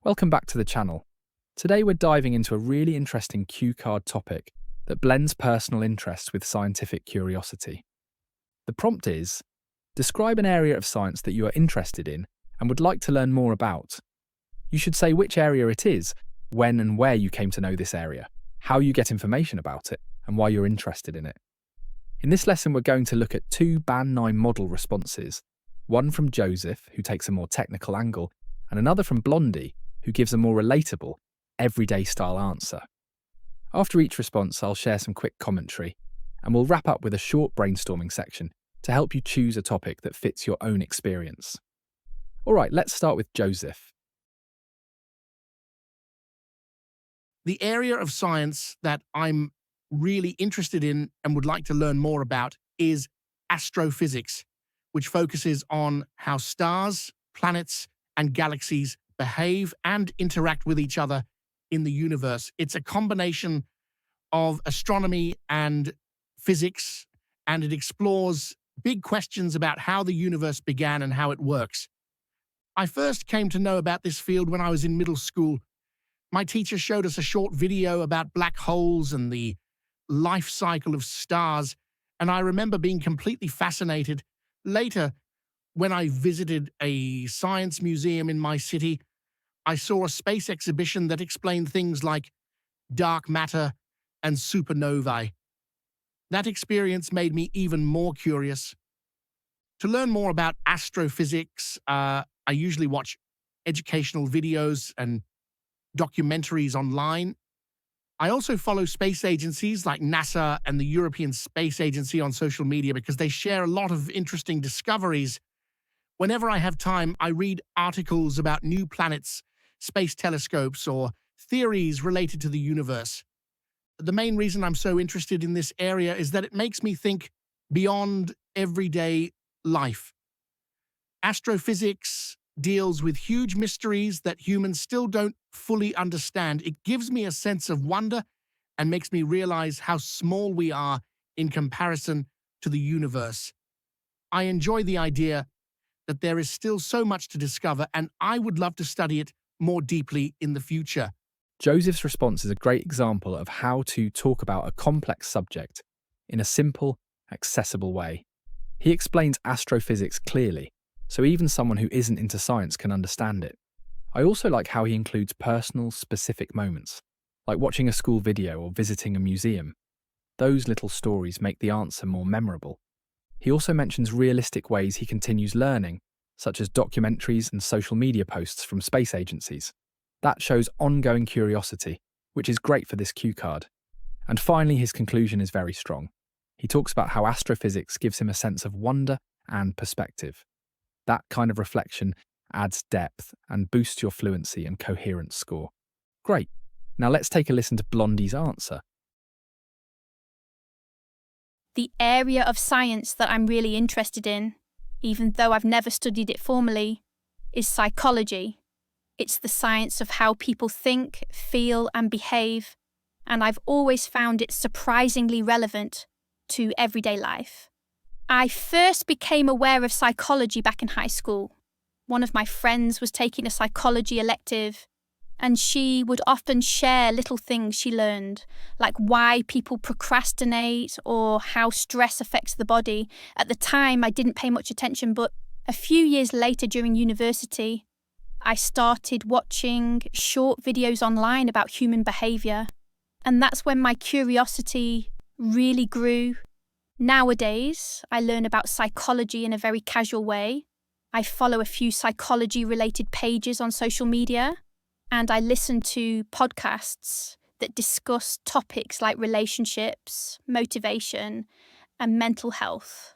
Welcome back to the channel. Today we're diving into a really interesting cue card topic that blends personal interests with scientific curiosity. The prompt is, describe an area of science that you are interested in and would like to learn more about. You should say which area it is, when and where you came to know this area, how you get information about it, and why you're interested in it. In this lesson, we're going to look at two Band 9 model responses, one from Joseph, who takes a more technical angle, and another from Blondie, who gives a more relatable, everyday style answer. After each response, I'll share some quick commentary, and we'll wrap up with a short brainstorming section to help you choose a topic that fits your own experience. All right, let's start with Joseph. The area of science that I'm really interested in and would like to learn more about is astrophysics, which focuses on how stars, planets, and galaxies behave and interact with each other in the universe. It's a combination of astronomy and physics, and it explores big questions about how the universe began and how it works. I first came to know about this field when I was in middle school. My teacher showed us a short video about black holes and the life cycle of stars, and I remember being completely fascinated. Later, when I visited a science museum in my city, I saw a space exhibition that explained things like dark matter and supernovae. That experience made me even more curious. To learn more about astrophysics, I usually watch educational videos and documentaries online. I also follow space agencies like NASA and the European Space Agency on social media because they share a lot of interesting discoveries. Whenever I have time, I read articles about new planets, space telescopes, or theories related to the universe. The main reason I'm so interested in this area is that it makes me think beyond everyday life. Astrophysics deals with huge mysteries that humans still don't fully understand. It gives me a sense of wonder and makes me realize how small we are in comparison to the universe. I enjoy the idea that there is still so much to discover, and I would love to study it more deeply in the future. Joseph's response is a great example of how to talk about a complex subject in a simple, accessible way. He explains astrophysics clearly, so even someone who isn't into science can understand it. I also like how he includes personal, specific moments, like watching a school video or visiting a museum. Those little stories make the answer more memorable. He also mentions realistic ways he continues learning, such as documentaries and social media posts from space agencies. That shows ongoing curiosity, which is great for this cue card. And finally, his conclusion is very strong. He talks about how astrophysics gives him a sense of wonder and perspective. That kind of reflection adds depth and boosts your fluency and coherence score. Great. Now let's take a listen to Blondie's answer. The area of science that I'm really interested in, even though I've never studied it formally, is psychology. It's the science of how people think, feel, and behave, and I've always found it surprisingly relevant to everyday life. I first became aware of psychology back in high school. One of my friends was taking a psychology elective, and she would often share little things she learned, like why people procrastinate or how stress affects the body. At the time, I didn't pay much attention, but a few years later during university, I started watching short videos online about human behaviour, and that's when my curiosity really grew. Nowadays, I learn about psychology in a very casual way. I follow a few psychology-related pages on social media, and I listen to podcasts that discuss topics like relationships, motivation, and mental health.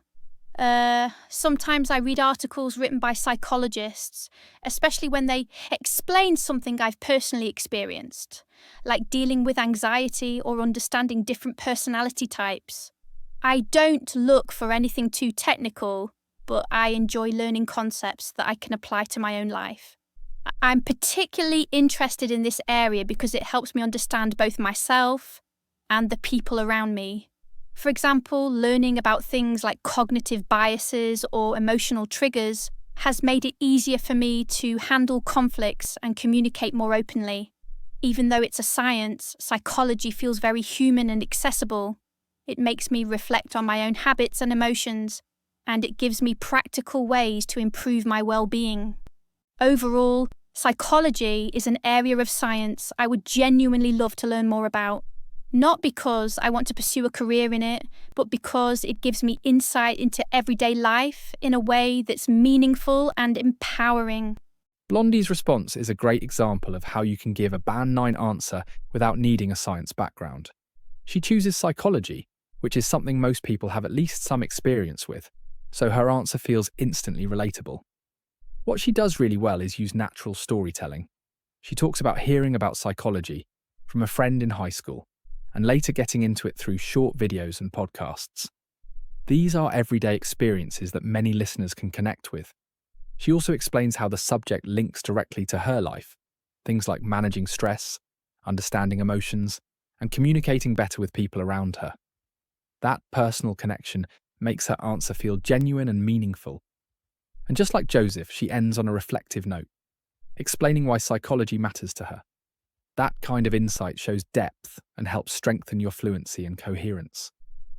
Sometimes I read articles written by psychologists, especially when they explain something I've personally experienced, like dealing with anxiety or understanding different personality types. I don't look for anything too technical, but I enjoy learning concepts that I can apply to my own life. I'm particularly interested in this area because it helps me understand both myself and the people around me. For example, learning about things like cognitive biases or emotional triggers has made it easier for me to handle conflicts and communicate more openly. Even though it's a science, psychology feels very human and accessible. It makes me reflect on my own habits and emotions, and it gives me practical ways to improve my well-being. Overall, psychology is an area of science I would genuinely love to learn more about. Not because I want to pursue a career in it, but because it gives me insight into everyday life in a way that's meaningful and empowering. Blondie's response is a great example of how you can give a Band 9 answer without needing a science background. She chooses psychology, which is something most people have at least some experience with, so her answer feels instantly relatable. What she does really well is use natural storytelling. She talks about hearing about psychology from a friend in high school, and later getting into it through short videos and podcasts. These are everyday experiences that many listeners can connect with. She also explains how the subject links directly to her life, things like managing stress, understanding emotions, and communicating better with people around her. That personal connection makes her answer feel genuine and meaningful. And just like Joseph, she ends on a reflective note, explaining why psychology matters to her. That kind of insight shows depth and helps strengthen your fluency and coherence.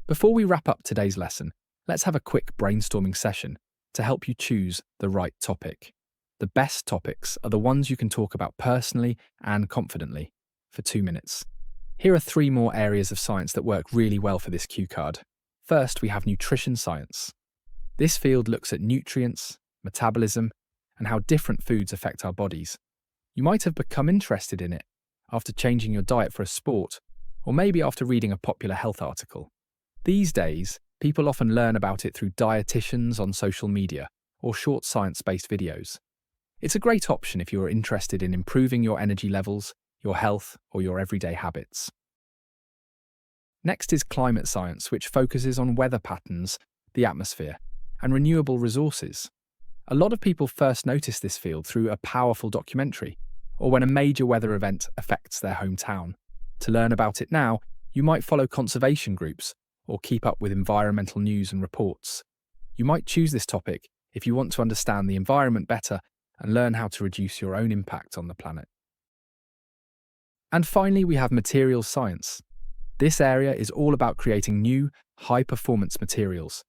Before we wrap up today's lesson, let's have a quick brainstorming session to help you choose the right topic. The best topics are the ones you can talk about personally and confidently for 2 minutes. Here are 3 more areas of science that work really well for this cue card. First, we have nutrition science. This field looks at nutrients, metabolism, and how different foods affect our bodies. You might have become interested in it after changing your diet for a sport, or maybe after reading a popular health article. These days, people often learn about it through dietitians on social media or short science-based videos. It's a great option if you are interested in improving your energy levels, your health, or your everyday habits. Next is climate science, which focuses on weather patterns, the atmosphere, and renewable resources. A lot of people first notice this field through a powerful documentary, or when a major weather event affects their hometown. To learn about it now, you might follow conservation groups or keep up with environmental news and reports. You might choose this topic if you want to understand the environment better and learn how to reduce your own impact on the planet. And finally, we have materials science. This area is all about creating new, high-performance materials.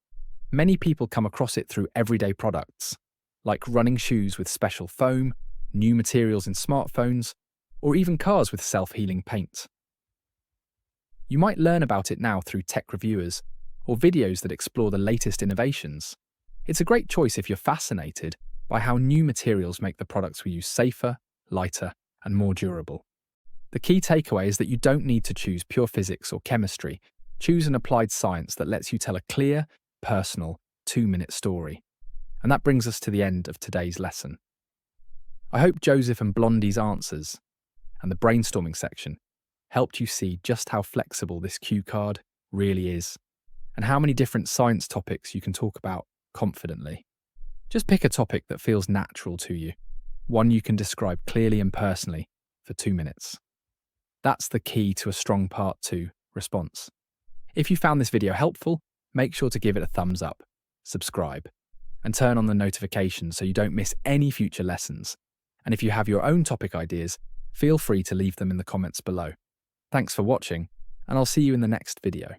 Many people come across it through everyday products, like running shoes with special foam, new materials in smartphones, or even cars with self-healing paint. You might learn about it now through tech reviewers or videos that explore the latest innovations. It's a great choice if you're fascinated by how new materials make the products we use safer, lighter, and more durable. The key takeaway is that you don't need to choose pure physics or chemistry. Choose an applied science that lets you tell a clear, personal, 2-minute story. And that brings us to the end of today's lesson. I hope Joseph and Blondie's answers and the brainstorming section helped you see just how flexible this cue card really is, and how many different science topics you can talk about confidently. Just pick a topic that feels natural to you, one you can describe clearly and personally for 2 minutes. That's the key to a strong Part 2 response. If you found this video helpful, make sure to give it a thumbs up, subscribe, and turn on the notifications so you don't miss any future lessons. And if you have your own topic ideas, feel free to leave them in the comments below. Thanks for watching, and I'll see you in the next video.